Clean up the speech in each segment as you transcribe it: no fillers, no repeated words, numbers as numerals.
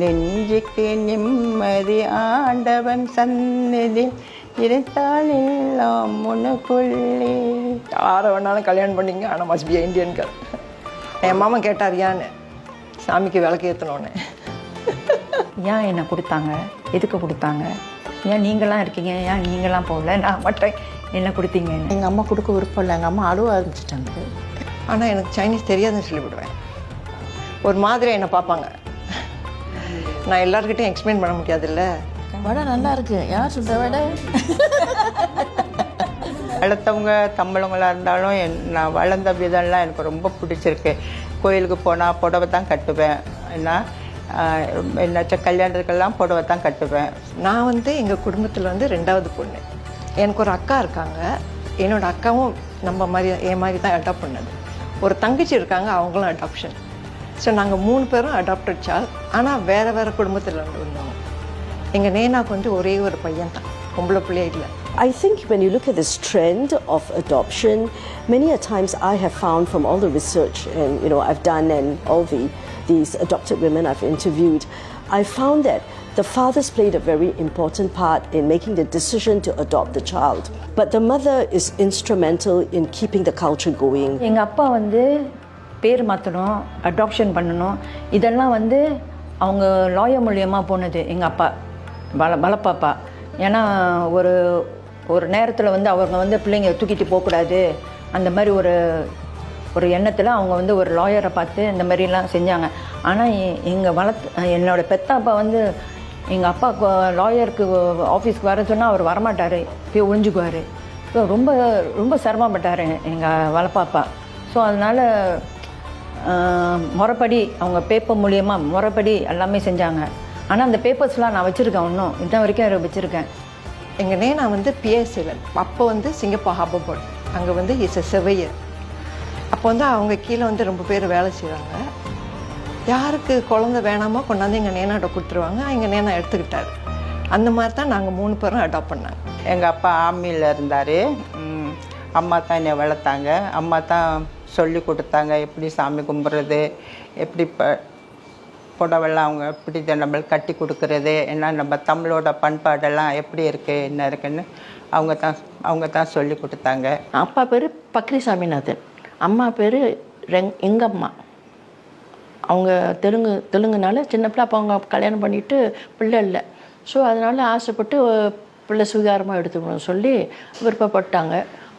நெஞ்சுக்கு நிம்மதி ஆண்டவன் சந்நிதி இருந்தால் எல்லாம் உனக்குள்ளே. யாரை வேணாலும் கல்யாணம் பண்ணிங்க, ஆனால் மஸ்ட் பி இந்தியன் கேர்ள். என் மாமா கேட்டார் ஏன்னு, சாமிக்கு விளக்கு ஏற்றணுன்னு. ஏன் என்னை கொடுத்தாங்க, எதுக்கு கொடுத்தாங்க, ஏன் நீங்களாம் இருக்கீங்க, ஏன் நீங்களாம் போகல, நான் மட்டும் என்ன கொடுத்தீங்க. எங்கள் அம்மா கொடுக்க விருப்பம் இல்லை, எங்கள் அம்மா அழுவ ஆரம்பிச்சிட்டாங்க. ஆனால் எனக்கு சைனீஸ் தெரியாதுன்னு சொல்லிவிடுவேன். ஒரு மாதிரி என்னை பார்ப்பாங்க. நான் எல்லாருக்கிட்டையும் எக்ஸ்பிளைன் பண்ண முடியாதுல்ல. வடை நல்லா இருக்கு, யார் சுட்ட வடை? வளர்த்தவங்க தமிழவங்களாக இருந்தாலும் நான் வளர்ந்த விதம்லாம் எனக்கு ரொம்ப பிடிச்சிருக்கு. கோயிலுக்கு போனால் புடவை தான் கட்டுவேன், என்னாச்சும் கல்யாணத்துக்கெல்லாம் புடவை தான் கட்டுவேன். நான் வந்து எங்கள் குடும்பத்தில் வந்து 2வது பொண்ணு. எனக்கு ஒரு அக்கா இருக்காங்க. என்னோடய அக்காவும் நம்ம மாதிரி என் மாதிரி தான் அடாப்ட் பண்ணது. ஒரு தங்கச்சி இருக்காங்க, அவங்களும் அடாப்ஷன். ஸோ நாங்கள் 3 பேரும் அடாப்டட் சால். ஆனால் வேறு குடும்பத்தில் வந்தோம். எங்கள் நேனாக்கு வந்து ஒரே ஒரு பையன் தான், பொம்பளை பிள்ளையே இல்லை. I think when you look at this trend of adoption, many a times I have found from all the research and I've done and all these adopted women I've interviewed, I found that the fathers played a very important part in making the decision to adopt the child. But the mother is instrumental in keeping the culture going. எங்கள் அப்பா வந்து பேர் மாற்றணும், adoption பண்ணணும், இதெல்லாம் வந்து அவங்க lawyer மூலியமாக போனது. எங்கள் அப்பா வளப்பாப்பா. ஏன்னா ஒரு நேரத்தில் வந்து அவங்க வந்து பிள்ளைங்க தூக்கிட்டு போகக்கூடாது, அந்த மாதிரி ஒரு எண்ணத்தில் அவங்க வந்து ஒரு லாயரை பார்த்து இந்த மாதிரிலாம் செஞ்சாங்க. ஆனால் என்னோடய பெத்தாப்பா வந்து எங்கள் அப்பா லாயருக்கு ஆஃபீஸ்க்கு வர சொன்னால் அவர் வரமாட்டார், போய் ஒழிஞ்சுக்குவார். ஸோ ரொம்ப ரொம்ப சிரமப்பட்டார் எங்கள் வளப்பாப்பா. ஸோ அதனால் முறைப்படி அவங்க பேப்பர் மூலியமாக முறைப்படி எல்லாமே செஞ்சாங்க. ஆனால் அந்த பேப்பர்ஸ்லாம் நான் வச்சுருக்கேன், இன்னும் இன்ன வரைக்கும் வச்சுருக்கேன். எங்கள் நேனா வந்து பிஎஸ்சியில் அப்போ வந்து சிங்கப்பூர் ஹார்பர் போர்ட், அங்கே வந்து இஸ் எ செவையர். அப்போ வந்து அவங்க கீழே வந்து ரொம்ப பேர் வேலை செய்கிறாங்க. யாருக்கு குழந்தை வேணாமோ கொண்டாந்து எங்கள் நேனாட்ட கொடுத்துருவாங்க. எங்கள் நேனா எடுத்துக்கிட்டார். அந்த மாதிரி தான் நாங்கள் 3 பேரும் அடாப்ட் பண்ணாங்க. எங்கள் அப்பா ஆர்மியில் இருந்தார். அம்மா தான் என்னை வளர்த்தாங்க. அம்மா தான் சொல்லி கொடுத்தாங்க எப்படி சாமி கும்பிட்றது, எப்படி புடவெல்லாம் அவங்க எப்படி நம்மளுக்கு கட்டி கொடுக்குறது, என்ன நம்ம தமிழோட பண்பாடெல்லாம் எப்படி இருக்குது என்ன இருக்குன்னு அவங்க தான் சொல்லி கொடுத்தாங்க. அப்பா பேர் பக்ரி சாமிநாதன், அம்மா பேர் எங்கம்மா. அவங்க தெலுங்குனால சின்ன பிள்ளை. அப்போ அவங்க கல்யாணம் பண்ணிவிட்டு பிள்ளை இல்லை. ஸோ அதனால் ஆசைப்பட்டு பிள்ளை சுகாரமாக எடுத்துக்கணும்னு சொல்லி விருப்பப்பட்டாங்க.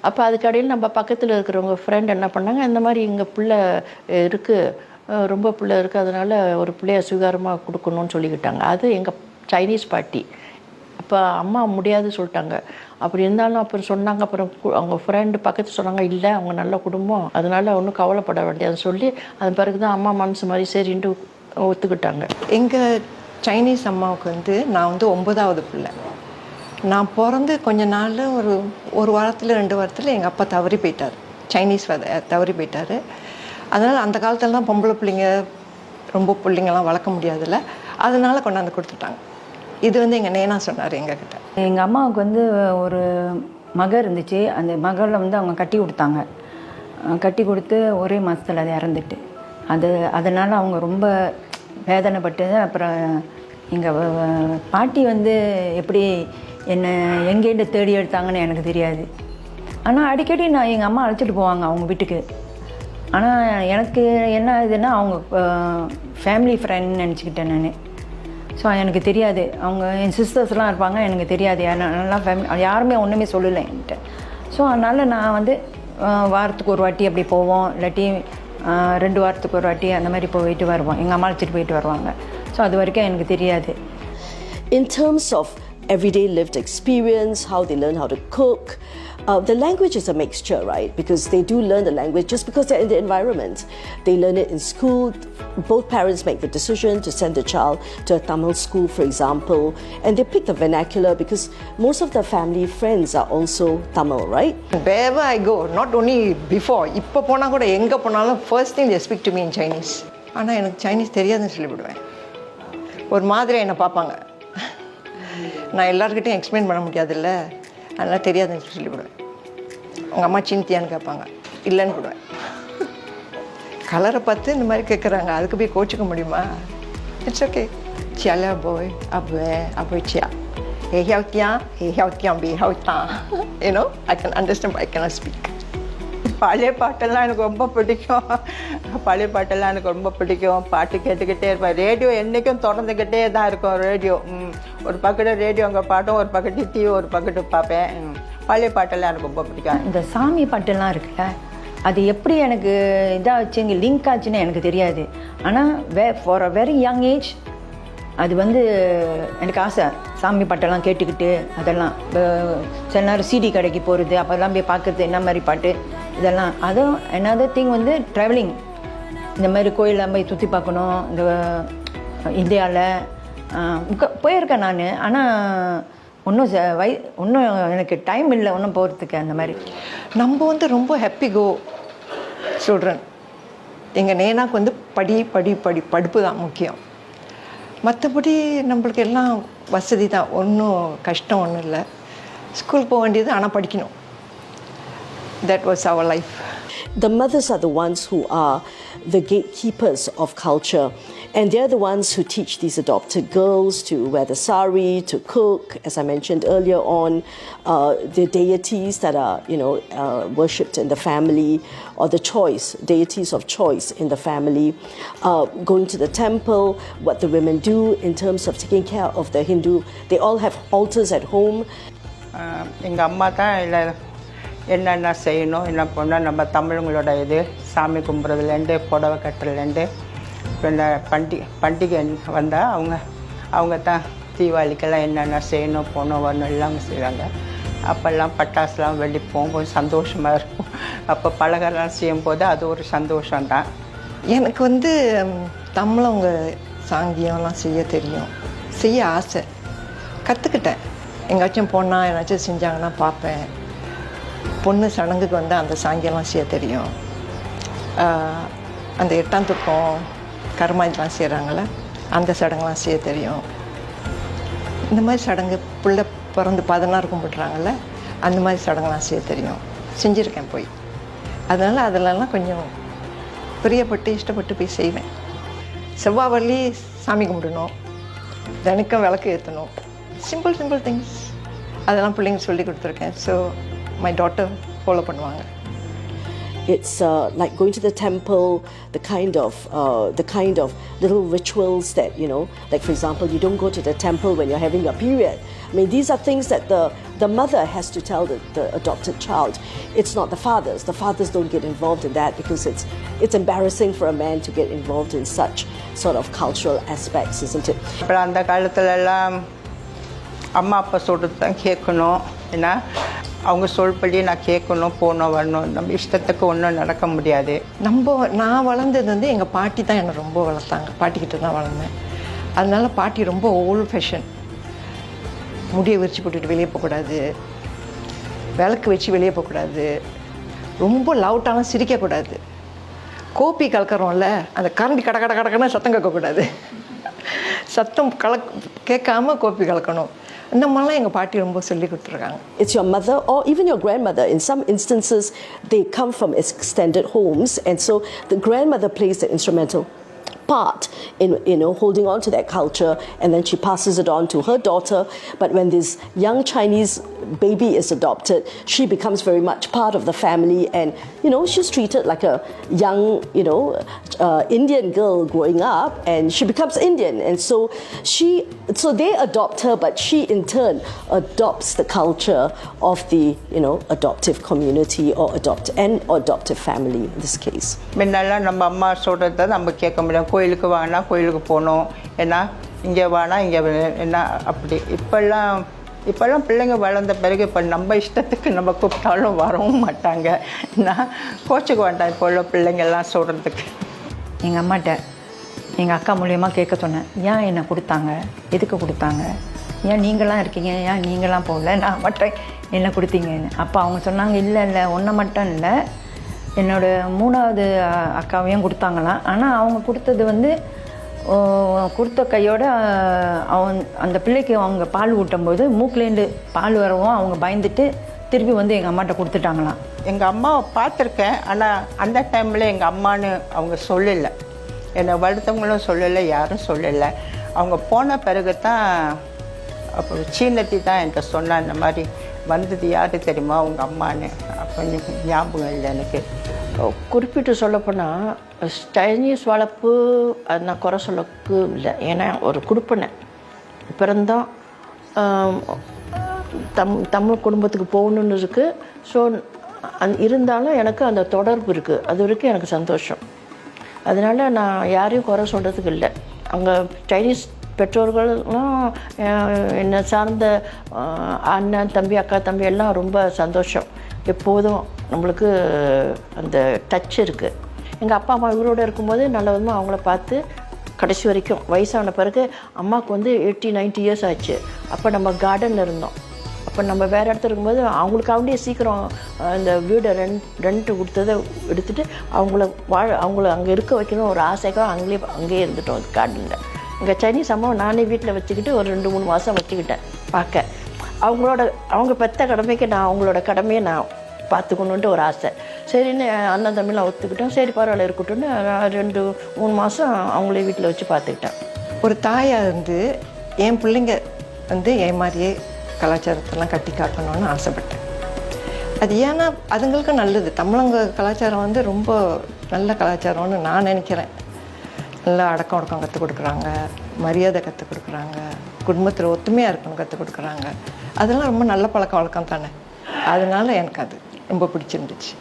அப்போ அதுக்கடையில் நம்ம பக்கத்தில் இருக்கிறவங்க ஃப்ரெண்ட் என்ன பண்ணாங்க, இந்த மாதிரி இங்கே பிள்ளை இருக்குது, ரொம்ப பிள்ளை இருக்குது, அதனால் ஒரு பிள்ளைய சுகாரமாக கொடுக்கணும்னு சொல்லிக்கிட்டாங்க. அது எங்கள் சைனீஸ் பாட்டி. அப்போ அம்மா முடியாது சொல்லிட்டாங்க. அப்படி இருந்தாலும் அப்புறம் சொன்னாங்க. அப்புறம் அவங்க ஃப்ரெண்டு பக்கத்து சொன்னாங்க, இல்லை அவங்க நல்ல குடும்பம், அதனால் ஒன்றும் கவலைப்பட வேண்டியதுன்னு சொல்லி அது பிறகு தான் அம்மா மனசு மாதிரி சரின்ட்டு ஒத்துக்கிட்டாங்க. எங்கள் சைனீஸ் அம்மாவுக்கு வந்து நான் வந்து 9வது பிள்ளை. நான் பிறந்து கொஞ்ச நாளில் ஒரு வாரத்தில் 2 வாரத்தில் எங்கள் அப்பா தவறி போயிட்டார். சைனீஸ் தவறி போயிட்டார். அதனால் அந்த காலத்தில் தான் பொம்பளை பிள்ளைங்கெல்லாம் வளர்க்க முடியாதுல்ல, அதனால் கொண்டாந்து கொடுத்துட்டாங்க. இது வந்து எங்கள் நேனா சொன்னார் எங்ககிட்ட. எங்கள் அம்மாவுக்கு வந்து ஒரு மகள் இருந்துச்சு. அந்த மகளை வந்து அவங்க கட்டி கொடுத்தாங்க. கட்டி கொடுத்து ஒரே மாதத்தில் அது இறந்துட்டு. அதனால் அவங்க ரொம்ப வேதனைப்பட்டு, அப்புறம் எங்கள் பாட்டி வந்து எப்படி என்னை எங்கேருந்து தேடி எடுத்தாங்கன்னு எனக்கு தெரியாது. ஆனால் அடிக்கடி நான் எங்கள் அம்மா அழைச்சிட்டு போவாங்க அவங்க வீட்டுக்கு. ஆனால் எனக்கு என்ன இதுன்னா அவங்க ஃபேமிலி ஃப்ரெண்ட் நினச்சிக்கிட்டேன் நான். ஸோ எனக்கு தெரியாது, அவங்க என் சிஸ்டர்ஸ்லாம் இருப்பாங்க, எனக்கு தெரியாது நல்லா ஃபேமிலி யாருமே ஒன்றுமே சொல்லலை என்கிட்ட. ஸோ அதனால் நான் வந்து வாரத்துக்கு ஒரு வாட்டி அப்படி போவோம், இல்லாட்டி 2 வாரத்துக்கு ஒரு வாட்டி அந்த மாதிரி போயிட்டு வருவோம். எங்கள் அம்மா அழைச்சிட்டு போயிட்டு வருவாங்க. ஸோ அது வரைக்கும் எனக்கு தெரியாது. In terms of everyday lived experience, how they learn how to cook, the language is a mixture, right? Because they do learn the language just because they're in the environment. They learn it in school. Both parents make the decision to send the child to a Tamil school, for example, and they pick the vernacular because most of the family friends are also Tamil, right? Wherever I go, not only before, இப்போ போனால் கூட எங்கே போனாலும் first thing they speak to me in Chinese. ஆனால் எனக்கு Chinese தெரியாதுன்னு சொல்லிவிடுவேன். ஒரு மாதிரி என்னை பார்ப்பாங்க. நான் எல்லாருக்கிட்டையும் எக்ஸ்பிளைன் பண்ண முடியாதுல்ல, அதெல்லாம் தெரியாதுன்னு சொல்லிவிடுவேன். உங்கள் அம்மா சிந்தியான்னு கேட்பாங்க, இல்லைன்னு விடுவேன். கலரை பார்த்து இந்த மாதிரி கேட்குறாங்க, அதுக்கு போய் கோச்சிக்க முடியுமா? It's okay. chia le boy abu chia he hiao tiang be hiao ta you know I can understand but I cannot speak. பழைய பாட்டெல்லாம் எனக்கு ரொம்ப பிடிக்கும். பழைய பாட்டெல்லாம் எனக்கு ரொம்ப பிடிக்கும். பாட்டு கேட்டுக்கிட்டே இருப்பேன். ரேடியோ என்றைக்கும் திறந்துக்கிட்டே தான் இருக்கும் ரேடியோ. ஒரு பக்கெட்டு ரேடியோ அங்கே பாட்டும், ஒரு பக்கெட்டு டிவி, ஒரு பக்கெட்டு பார்ப்பேன். பழைய பாட்டெல்லாம் எனக்கு ரொம்ப பிடிக்கும். இந்த சாமி பாட்டெல்லாம் இருக்குல்ல, அது எப்படி எனக்கு இதாச்சு இங்கே லிங்க் ஆச்சுன்னு எனக்கு தெரியாது. ஆனால் for a very young age அது வந்து எனக்கு ஆசை, சாமி பாட்டெல்லாம் கேட்டுக்கிட்டு அதெல்லாம் சில நேரம் சிடி கடைக்கு போகிறது, அப்போல்லாம் போய் பார்க்குறது என்ன மாதிரி பாட்டு இதெல்லாம். அதுவும் another திங் வந்து ட்ராவலிங், இந்த மாதிரி கோயிலில் போய் சுற்றி பார்க்கணும். இந்த இந்தியாவில் போயிருக்கேன் நான், ஆனால் இன்னும் எனக்கு டைம் இல்லை ஒன்றும் போகிறதுக்கு. அந்த மாதிரி நம்ம வந்து ரொம்ப ஹாப்பி கோ சில்ட்ரன். எங்கள் நேனாக்கு வந்து படிப்பு தான் முக்கியம். மற்றபடி நம்மளுக்கு எல்லாம் வசதி தான், ஒன்றும் கஷ்டம் ஒன்றும் இல்லை. ஸ்கூல் போக வேண்டியது, ஆனால் படிக்கணும். That was our life. The mothers are the ones who are the gatekeepers of culture, and they're the ones who teach these adopted girls to wear the sari, to cook, as I mentioned earlier on, the deities that are, worshipped in the family, or the deities of choice in the family, going to the temple, what the women do in terms of taking care of the Hindu. They all have altars at home. எங்கள் அம்மா தான் இல்லை என்னென்ன செய்யணும், என்ன பண்ணால் நம்ம தமிழுங்களோட இது சாமி கும்பிட்றதுலேருந்து புடவை கட்டுறதுலேருந்து இப்போ இந்த பண்டிகை வந்தால் அவங்க தான் தீபாவளிக்கெல்லாம் என்னென்ன செய்யணும், போகணும் வரணும் எல்லாம் செய்வாங்க. அப்போல்லாம் பட்டாசுலாம் வெடிப்போம், கொஞ்சம் சந்தோஷமாக இருக்கும். அப்போ பலகாரம் செய்யும் போது அது ஒரு சந்தோஷம்தான். எனக்கு வந்து தமிழவங்க சாங்கியம்லாம் செய்ய தெரியும், செய்ய ஆசை, கற்றுக்கிட்டேன். எங்கேயாச்சும் போனால் ஏதாச்சும் செஞ்சாங்கன்னா பார்ப்பேன். பொண்ணு சடங்குக்கு வந்து அந்த சாங்கியெல்லாம் செய்ய தெரியும். அந்த 8ஆம் துக்கம் கருமாதிலாம் செய்கிறாங்கள, அந்த சடங்குலாம் செய்ய தெரியும். இந்த மாதிரி சடங்கு பிள்ளை பிறந்து 16 கும்பிட்றாங்கல்ல, அந்த மாதிரி சடங்குலாம் செய்ய தெரியும், செஞ்சுருக்கேன் போய். அதனால் அதிலலாம் கொஞ்சம் பிரியப்பட்டு இஷ்டப்பட்டு போய் செய்வேன். செவ்வாய் சாமி கும்பிடணும், தினைக்கும் விளக்கு ஏற்றணும், சிம்பிள் திங்ஸ். அதெல்லாம் பிள்ளைங்க சொல்லி கொடுத்துருக்கேன். ஸோ my daughter follow பண்ணுவாங்க. It's like going to the temple, the kind of little rituals that, like for example, you don't go to the temple when you're having your period. I mean, these are things that the mother has to tell the adopted child. It's not the fathers. The fathers don't get involved in that because it's embarrassing for a man to get involved in such sort of cultural aspects, isn't it? அப்புறம் அந்த காலத்துலலாம் அம்மா அப்பா சொல்கிறது தான் கேட்கணும். ஏன்னா அவங்க சொல்படி நான் கேட்கணும், போகணும், வரணும். நம்ம இஷ்டத்துக்கு ஒன்றும் நடக்க முடியாது. நான் வளர்ந்தது வந்து எங்கள் பாட்டி தான் என்னை ரொம்ப வளர்த்தாங்க. பாட்டிக்கிட்ட தான் வளர்ந்தேன். அதனால பாட்டி ரொம்ப ஓல்டு ஃபேஷன். முடியை விரிச்சு போட்டுட்டு வெளியே போகக்கூடாது, விளக்கு வச்சு வெளியே போகக்கூடாது, ரொம்ப லவுட்டாலாம் சிரிக்கக்கூடாது, கோப்பி கலக்கிறோம்ல அந்த கரண்டி கடன்னு சத்தம் கேட்கக்கூடாது, சத்தம் கேட்காம கோப்பி கலக்கணும். இந்த மாதிரிலாம் எங்கள் பாட்டி ரொம்ப சொல்லி கொடுத்துருக்காங்க. It's your mother or even your grandmother. In some instances, they come from extended homes, and so the grandmother plays the instrumental part in holding on to that culture, and then she passes it on to her daughter. But when this young Chinese baby is adopted, she becomes very much part of the family, and she's treated like a young Indian girl growing up, and she becomes Indian, and so they adopt her, but she in turn adopts the culture of the adoptive community or adoptive family in this case. முன்னெல்லாம் நம்ம அம்மா சொல்கிறத நம்ம கேட்க முடியாது. கோயிலுக்கு வாங்கினா கோயிலுக்கு போகணும், ஏன்னா இங்கே வானா இங்கே என்ன அப்படி. இப்போல்லாம் பிள்ளைங்க வளர்ந்த பிறகு இப்போ நம்ம இஷ்டத்துக்கு நம்ம கூப்பிட்டாலும் வரவும் மாட்டாங்க. நான் கோச்சுக்கு வேண்டாம் இப்போ உள்ள பிள்ளைங்கள்லாம் சொல்கிறதுக்கு. எங்கள் அம்மாட்ட எங்கள் அக்கா மூலியமாக கேட்க சொன்னேன், ஏன் என்னை கொடுத்தாங்க, எதுக்கு கொடுத்தாங்க, ஏன் நீங்களாம் இருக்கீங்க, ஏன் நீங்களாம் போகல, நான் மட்டும் என்ன கொடுத்தீங்கன்னு. அப்போ அவங்க சொன்னாங்க, இல்லை ஒன்றை மட்டும் இல்லை, என்னோடய 3வது அக்காவையும் கொடுத்தாங்களாம். ஆனால் அவங்க கொடுத்தது வந்து கொடுத்த கையோட அந்த பிள்ளைக்கு அவங்க பால் ஊட்டும்போது மூக்குலேருந்து பால் வரவும் அவங்க பயந்துட்டு திருப்பி வந்து எங்கள் அம்மாட்ட கொடுத்துட்டாங்களாம். எங்கள் அம்மாவை பார்த்துருக்கேன், ஆனால் அந்த டைமில் எங்கள் அம்மானு அவங்க சொல்லலை, என்னை வளர்த்தவங்களும் சொல்லலை, யாரும் சொல்லலை. அவங்க போன பிறகு தான் அப்போ சீனத்தி தான் என்கிட்ட சொன்னா, இந்த மாதிரி வந்தது யார் தெரியுமா உங்கள் அம்மான்னு. அப்போ ஞாபகம் இல்லை எனக்கு. குறிப்பிட்டு சொல்லப்போனால் சைனீஸ் வளர்ப்பு அது நான் குறை சொல்லக்கு இல்லை. ஏன்னா ஒரு குடுப்பினை பிறந்தோம், தமிழ் குடும்பத்துக்கு போகணுன்னு இருக்குது. ஸோ இருந்தாலும் எனக்கு அந்த தொடர்பு இருக்குது. அது வரைக்கும் எனக்கு சந்தோஷம். அதனால் நான் யாரையும் குறை சொல்கிறதுக்கு இல்லை. அவங்க சைனீஸ் பெற்றோர்களும் என்னை சார்ந்த அண்ணன் தம்பி அக்கா தம்பி எல்லாம் ரொம்ப சந்தோஷம். எப்போதும் நம்மளுக்கு அந்த டச் இருக்குது. எங்கள் அப்பா அம்மா இவரோடு இருக்கும்போது நல்ல விதமாக அவங்கள பார்த்து கடைசி வரைக்கும். வயசான பிறகு அம்மாவுக்கு வந்து 80-90 இயர்ஸ் ஆச்சு. அப்போ நம்ம கார்டனில் இருந்தோம். அப்போ நம்ம வேறு இடத்துல இருக்கும்போது அவங்களுக்காண்டியே சீக்கிரம் இந்த வீடை ரெண்ட்டு கொடுத்ததை எடுத்துகிட்டு அவங்கள அங்கே இருக்க வைக்கணும் ஒரு ஆசைக்காக அங்கேயே இருந்துட்டோம் கார்டனில். எங்கள் சைனீஸ் அம்மாவை நானே வீட்டில் வச்சுக்கிட்டு ஒரு 2-3 மாதம் வச்சுக்கிட்டேன் பார்க்க. அவங்க பெற்ற கடமைக்கு நான் அவங்களோட கடமையை நான் பார்த்துக்கணுன்ட்டு ஒரு ஆசை. சரின்னு அண்ணன் தம்பிலாம் ஒத்துக்கிட்டோம். சரி பரவாயில்ல இருக்கட்டும்னு 2-3 மாதம் அவங்களே வீட்டில் வச்சு பார்த்துக்கிட்டேன். ஒரு தாயாக இருந்து என் பிள்ளைங்க வந்து என் மாதிரியே கலாச்சாரத்தெல்லாம் கட்டி காக்கணும்னு ஆசைப்பட்டேன். அது ஏன்னா அதுங்களுக்கு நல்லது. தமிழங்க கலாச்சாரம் வந்து ரொம்ப நல்ல கலாச்சாரம்னு நான் நினைக்கிறேன். நல்லா அடக்கம் ஒடுக்கம் கற்றுக் கொடுக்குறாங்க, மரியாதை கற்றுக் கொடுக்குறாங்க, குடும்பத்தில் ஒத்துமையாக இருக்கணும் கற்றுக் கொடுக்குறாங்க. அதெல்லாம் ரொம்ப நல்ல பழக்கம் வழக்கம் தானே. அதனால எனக்கு அது ரொம்ப பிடிச்சிருந்துச்சு.